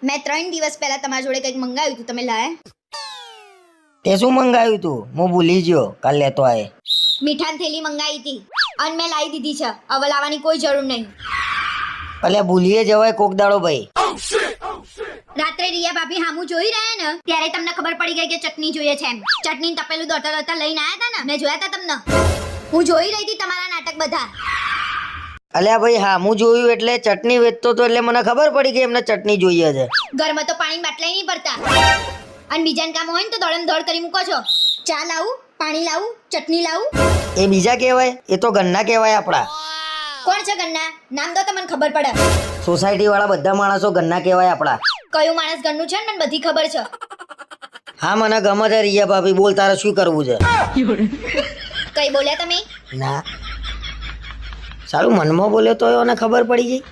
મેં 3 દિવસ પહેલા તમારા જોડે કંઈક મંગાવ્યું હતું, તમે લાયા? તે શું મંગાવ્યું તું? હું ભૂલી ગયો, કાલ લેતો આય. મીઠાની થેલી મંગાવી હતી અને મેં લાવી દીધી છે. હવે લાવવાની કોઈ જરૂર નહીં. અલ્યા ભૂલીએ જવાય કોક દાડો ભાઈ. રાત્રે રિયા ભાભી હામું જોઈ રહ્યા ને ત્યારે તમને ખબર પડી ગઈ કે ચટણી જોઈએ છે એમ. ચટણી તપેલું દોડતા દોડતા લઈને આયા હતા ને, મેં જોયા હતા તમને. હું જોઈ રહી હતી તમારા નાટક બધા. અલ્યા ભાઈ હા હું જોયું એટલે ચટણી વેચતો તો એટલે મને ખબર પડી કે એમને ચટણી જોઈએ છે. ઘરમાં તો પાણી બાટલાય નહીં ભરતા અને બીજાને કામ હોય ને તો દોડમ દોડ કરી મૂકો છો. ચા લાવું, પાણી લાવું, ચટણી લાવું? એ બીજા કહેવાય, એ તો ગન્ના કહેવાય આપણા. કોણ છે ગન્ના? નામ દો તો મને ખબર પડે. સોસાયટી વાળા બધા માણસો ગન્ના કહેવાય આપણા. કયું માણસ ઘરનું છે ને મને બધી ખબર છે. હા મને ગમે છે રિયા ભાભી, બોલ તારે શું કરવું છે? કઈ બોલ્યા તમે? ના સારું મનમાં બોલ્યો તો એને ખબર પડી ગઈ.